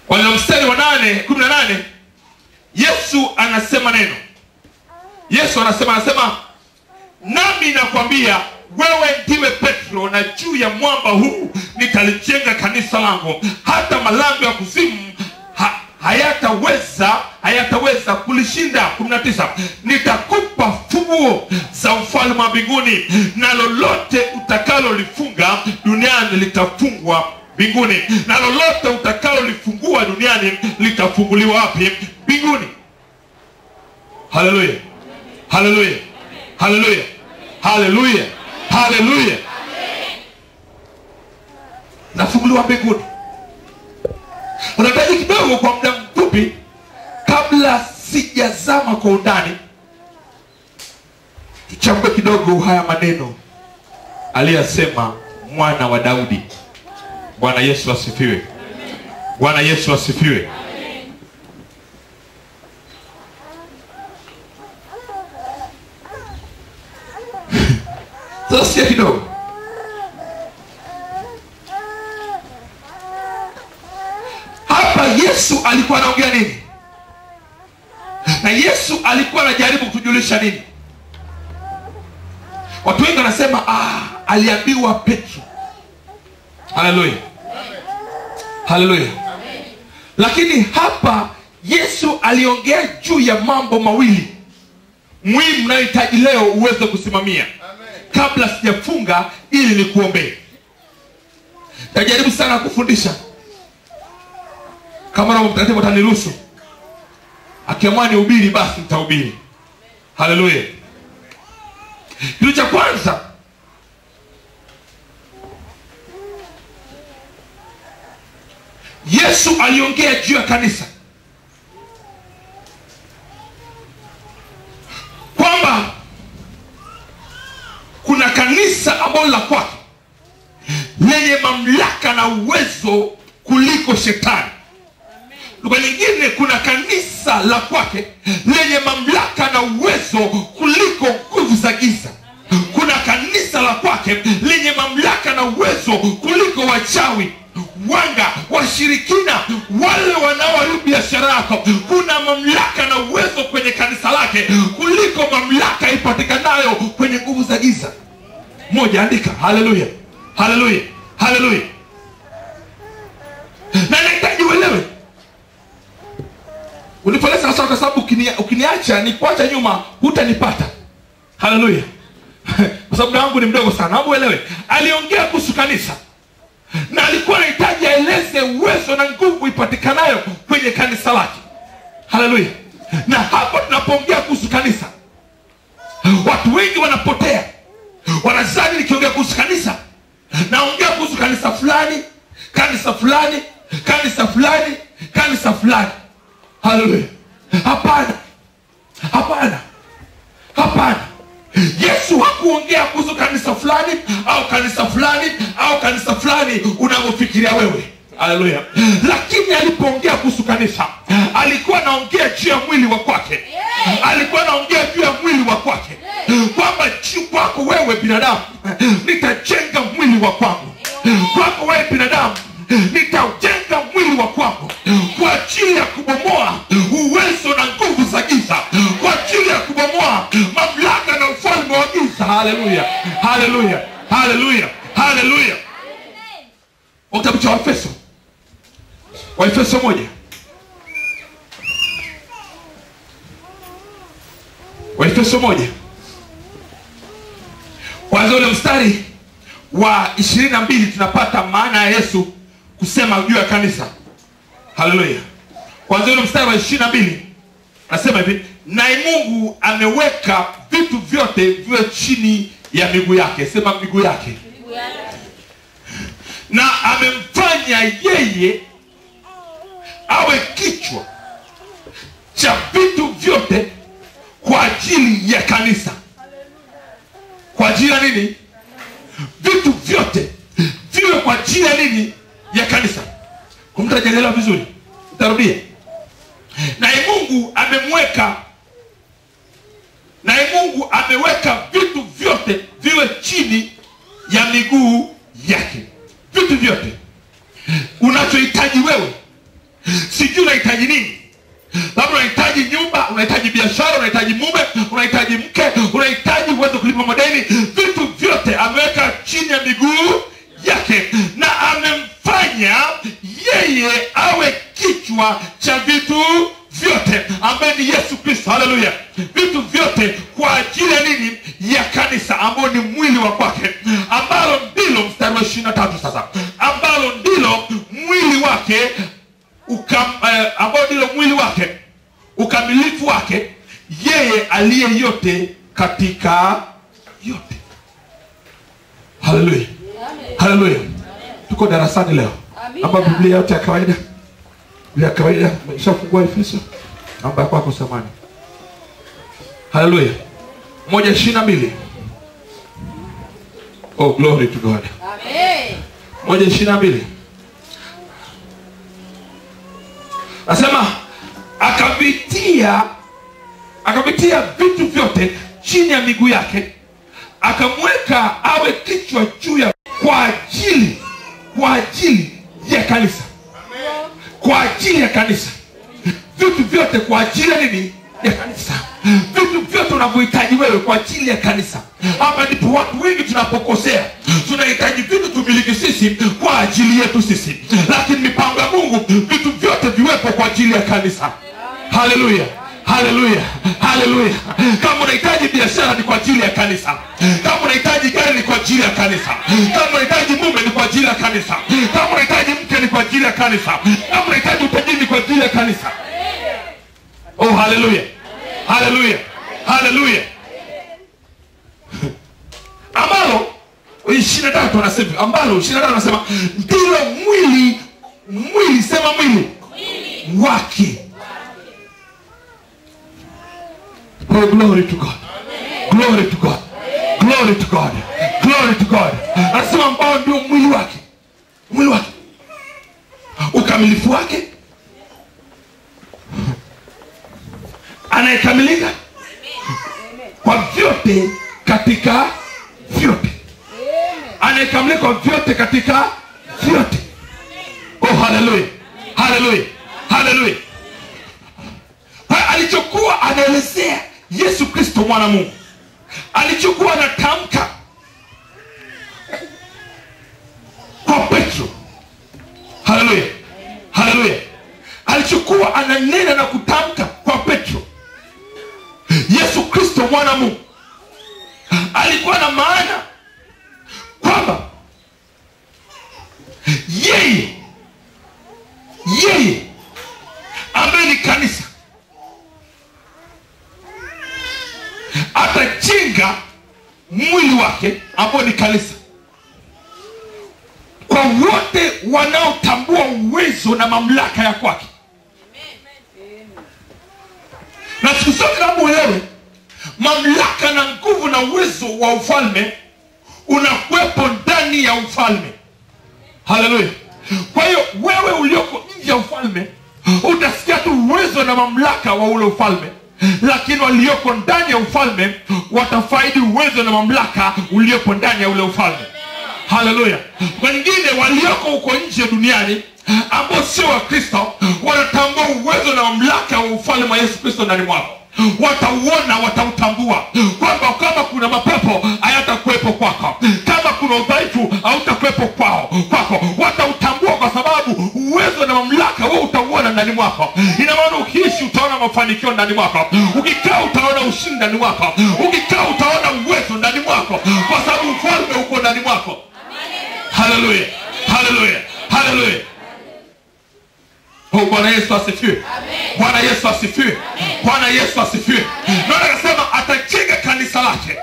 Kwa mstari wa 18 Yesu anasema neno. Yesu anasema nami nakwambia wewe ndiwe Petro, na juu ya mwamba huu nitalijenga kanisa langu, hata malango ya kuzimu hayataweza kulishinda. 19 nitakupa funguo za ufalme wa mbinguni, na lolote utakalolifunga duniani litafungwa mbinguni, na lolote utakalolifungua duniani litafunguliwa wapi? Mbinguni. Haleluya, haleluya, haleluya, haleluya, haleluya. Nafunguliwa mbinguni. Unahitaji kidogo kwa muda mfupi kabla sijazama kwa undani, tuchambue kidogo haya maneno aliyasema mwana wa Daudi. Bwana Yesu asifiwe. Bwana Yesu asifiwe. Sasa kidogo. Hapa Yesu alikuwa anaongea nini? Na Yesu alikuwa anajaribu kutujulisha nini? Watu wengi wanasema aliambiwa Petro. Haleluya. Haleluya. Lakini hapa Yesu aliongea juu ya mambo mawili muhimu nahitaji leo uweze kusimamia. Kabla sijafunga ili nikuombee. Tajaribu sana kufundisha. Kama Roho Mtakatifu ataniruhusu, akiamua nihubiri basi nitahubiri. Haleluya. Kitu cha kwanza, Yesu aliongea juu ya kanisa, kwamba kuna kanisa ambalo la kwake lenye mamlaka na uwezo kuliko shetani. Lugha nyingine, kuna kanisa la kwake lenye mamlaka na uwezo kuliko nguvu za giza. Kuna kanisa la kwake lenye mamlaka na uwezo kuliko wachawi, wanga, washirikina, wale wanaoharibu biashara yako. Kuna mamlaka na uwezo kwenye kanisa lake kuliko mamlaka ipatikanayo kwenye nguvu za giza. Moja, andika. Haleluya, haleluya, haleluya. Na nahitaji uelewe. Unipeleza hasa kwa sababu ukiniacha nikuacha nyuma hutanipata. Haleluya. Kwa sababu wangu ni mdogo sana. Hebu uelewe. Aliongea kuhusu kanisa, na alikuwa anahitaji aeleze uwezo na nguvu ipatikanayo kwenye kanisa lake. Haleluya. Na hapo tunapoongea kuhusu kanisa, watu wengi wanapotea. Wanazani nikiongea kuhusu kanisa naongea kuhusu kanisa fulani, kanisa fulani, kanisa fulani, kanisa fulani. Haleluya. Hapana. Hapana. Hapana. Yesu hakuongea kuhusu kanisa fulani au kanisa fulani au kanisa fulani unavyofikiria wewe. Haleluya. Lakini alipoongea kuhusu kanisa, alikuwa anaongea juu ya mwili wa kwake. Alikuwa anaongea juu ya mwili wa kwake, kwamba kwako wewe binadamu nitajenga mwili wa kwangu. Kwako wewe binadamu nitaujenga mwili wa kwangu kwa ajili ya kubomoa uwezo na nguvu za giza, kwa ajili ya kubomoa mamlaka na ufalme wa giza. Haleluya, haleluya, haleluya, haleluya. Kitabu cha Waefeso, Waefeso 1, Waefeso 1 kwanza ule mstari wa 22 tunapata maana ya Yesu kusema juu ya kanisa. Haleluya. Kwanza ule mstari wa 22 nasema hivi, naye Mungu ameweka vitu vyote viwe chini ya miguu yake. Sema miguu yake. Na amemfanya yeye awe kichwa cha vitu vyote kwa ajili ya kanisa. Kwa ajili ya nini? Vitu vyote viwe kwa ajili ya nini? Ya kanisa. Kumtajelelewa vizuri. Utarudia. Naye Mungu ameweka vitu vyote viwe chini ya miguu yake. Vitu vyote unachohitaji wewe Sijui unahitaji nini. Labda unahitaji nyumba, unahitaji biashara, unahitaji mume, unahitaji mke, unahitaji uweze kulipa madeni. Vitu vyote ameweka chini ya miguu yake, na amemfanya yeye awe kichwa cha vitu vyote, ambaye ni Yesu Kristo. Haleluya. Vitu vyote kwa ajili ya nini? Ya kanisa, ambao ni mwili wa kwake, ambalo ndilo mstari wa 23 sasa, ambalo ndilo mwili wake, ambao ndilo mwili wake, ukamilifu wake, yeye aliye yote katika yote. Haleluya. Haleluya. Tuko darasani leo. Amba Biblia yote ya kawaida. Biblia ya kawaida, umeshafungua Efeso. Amba kwako samani. Haleluya. 1:22. Oh, glory to God. Amen. 1:22. Asema akavitia vitu vyote chini ya miguu yake, akamweka awe kichwa juu ya, kwa ajili ya kanisa. Kwa ajili ya kanisa. Vitu vyote kwa ajili ya nini? Ya kanisa. Vitu vyote unavyohitaji wewe kwa ajili ya kanisa. Hapa ndipo watu wengi tunapokosea. Tunahitaji vitu tumiliki sisi kwa ajili yetu sisi, lakini mipango ya Mungu vitu vyote viwepo kwa ajili ya kanisa. Haleluya. Haleluya. Haleluya. Kama unahitaji biashara ni kwa ajili ya kanisa. Kama unahitaji gari ni kwa ajili ya kanisa. Kama unahitaji mume ni kwa ajili ya kanisa. Kama unahitaji mke ni kwa ajili ya kanisa. Kama unahitaji utajiri ni kwa ajili ya kanisa. Oh, haleluya. Haleluya. Haleluya. Ambalo 23 anasema, ambalo 23 anasema ndilo mwili, sema mwili wake. Oh, glory to God. Glory to God. Glory to God. Glory to God. Anasema ambao ndio mwili wake. Mwili wake. Ukamilifu wake. Anayekamilika kwa vyote katika vyote. Anayekamilika kwa vyote katika vyote. Oh, haleluya. Haleluya. Haleluya. Alichokuwa anaelezea Yesu Kristo mwana Mungu, alichokuwa anatamka kwa Petro. Haleluya. Haleluya. Alichokuwa ananena na kutamka kwa Petro, Yesu Kristo mwana Mungu, alikuwa na maana kwamba yeye ambaye ni kanisa atajenga mwili wake ambao ni kanisa, kwa wote wanaotambua uwezo na mamlaka ya kwake. Na siku zote na muelewe, mamlaka na nguvu na uwezo wa ufalme unakuwepo ndani ya ufalme. Haleluya. Kwa hiyo wewe ulioko nje ya ufalme utasikia tu uwezo na mamlaka wa ule ufalme, lakini walioko ndani ya ufalme watafaidi uwezo na mamlaka uliopo ndani ya ule ufalme. Haleluya. Kwa nyingine walioko huko nje duniani ambao sio wa Kristo wanatambua uwezo na mamlaka wa ufalme wa Yesu Kristo ndani mwao. Watauona, watautambua kwamba kama kuna mapepo hayatakuwepo kwako, kama kuna udhaifu hautakuwepo kwako. Watautambua kwa sababu uwezo na mamlaka wewe utauona ndani mwako. Ina maana ukiishi utaona mafanikio ndani mwako, ukikaa utaona ushindi ndani mwako, ukikaa utaona uwezo ndani mwako, kwa sababu ufalme uko ndani mwako. Haleluya. Haleluya. Haleluya. Oh, Bwana Yesu asifiwe. Bwana Yesu asifiwe. Bwana Yesu asifiwe. Ndio anasema atajenga kanisa lake.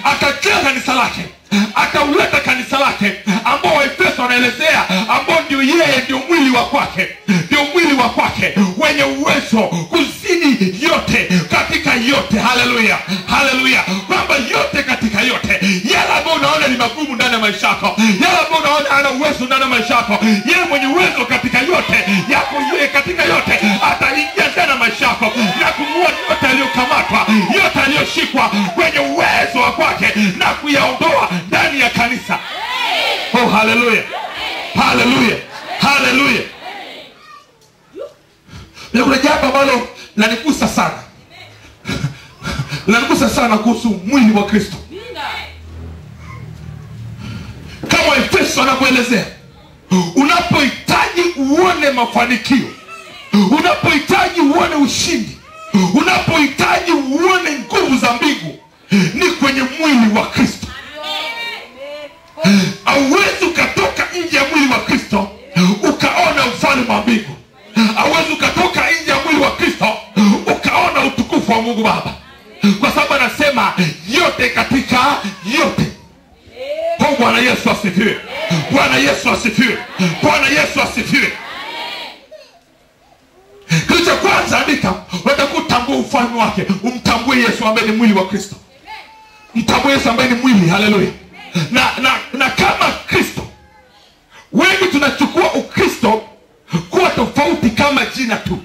Atajenga kanisa lake. Atauleta kanisa lake ambao Waefeso wanaelezea, ambao ndio yeye, ndio mwili wa kwake. Ndio mwili wa kwake wenye uwezo kuzidi yote katika yote. Haleluya. Haleluya. Kwamba yote katika yote. Yale ambao unaona ni magumu ndani ya maisha yako, yale ambao unaona ana uwezo ndani ya maisha yako, yeye mwenye uwezo katika yote yako, yeye katika yote ataingia ndani ya maisha yako na kumua yote aliyokamatwa, yote aliyoshikwa kwenye uwezo wa kwake na kuyaondoa ndani ya kanisa. Oh, haleluya. Haleluya. Haleluya. ambalo lanigusa sana. Lanigusa sana kuhusu mwili wa Kristo. Kama Efeso anapoelezea, unapohitaji uone mafanikio, unapohitaji uone ushindi, unapohitaji uone nguvu za mbingu, ni kwenye mwili wa Kristo. Hauwezi ukatoka nje ya mwili wa Kristo ukaona ufalme wa mbingu. Hauwezi ukatoka nje ya mwili wa Kristo ukaona utukufu wa Mungu Baba. Kwa sababu anasema yote katika yote. Bwana Yesu asifiwe. Bwana Yesu asifiwe. Bwana Yesu asifiwe. Kitu cha kwanza andika, unataka kutambua ufalme wake, umtambue Yesu ambaye ni mwili wa Kristo. Mtambue Yesu ambaye ni mwili. Haleluya. Na kama Kristo, wengi tunachukua Ukristo kuwa tofauti kama jina tu.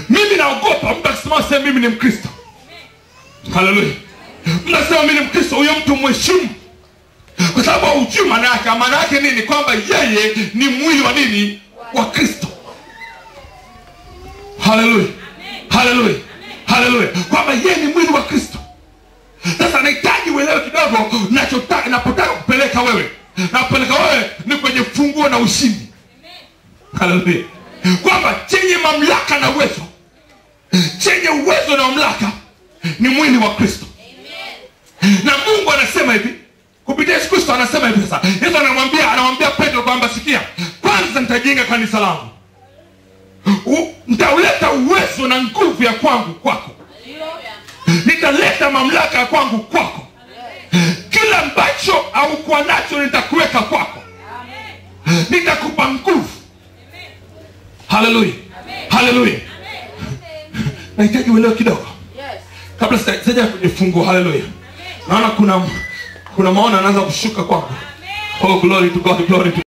Mimi naogopa mtu akisema sema mimi ni Mkristo. Haleluya. Mnasema mimi ni Mkristo, huyo mtu mheshimu. Kwa sababu hujui maana yake. Maana yake nini? Kwamba yeye ni mwili wa nini? Wa Kristo. Haleluya. Haleluya. Haleluya. Kwamba yeye ni mwili wa Kristo. Sasa nahitaji uelewe kidogo napotaka kupeleka wewe. Napeleka wewe ni kwenye funguo na ushindi. Haleluya. Kwamba chenye mamlaka na uwezo, chenye uwezo na mamlaka ni mwili wa Kristo. Na Mungu anasema hivi kupitia Yesu Kristo, anasema hivi sasa. Yesu anamwambia Petro kwamba sikia, kwanza nitajenga kanisa langu. Nitauleta uwezo na nguvu ya kwangu kwako. Nitaleta mamlaka ya kwangu kwako. Kila ambacho haukuwa nacho nitakuweka kwako. Nitakupa nguvu. Haleluya. Haleluya. Nahitaji uelewe kidogo. Kabla sijaja kujifungua. Haleluya. Naona kuna maona anaanza kushuka kwako. Oh, glory to God, glory to God.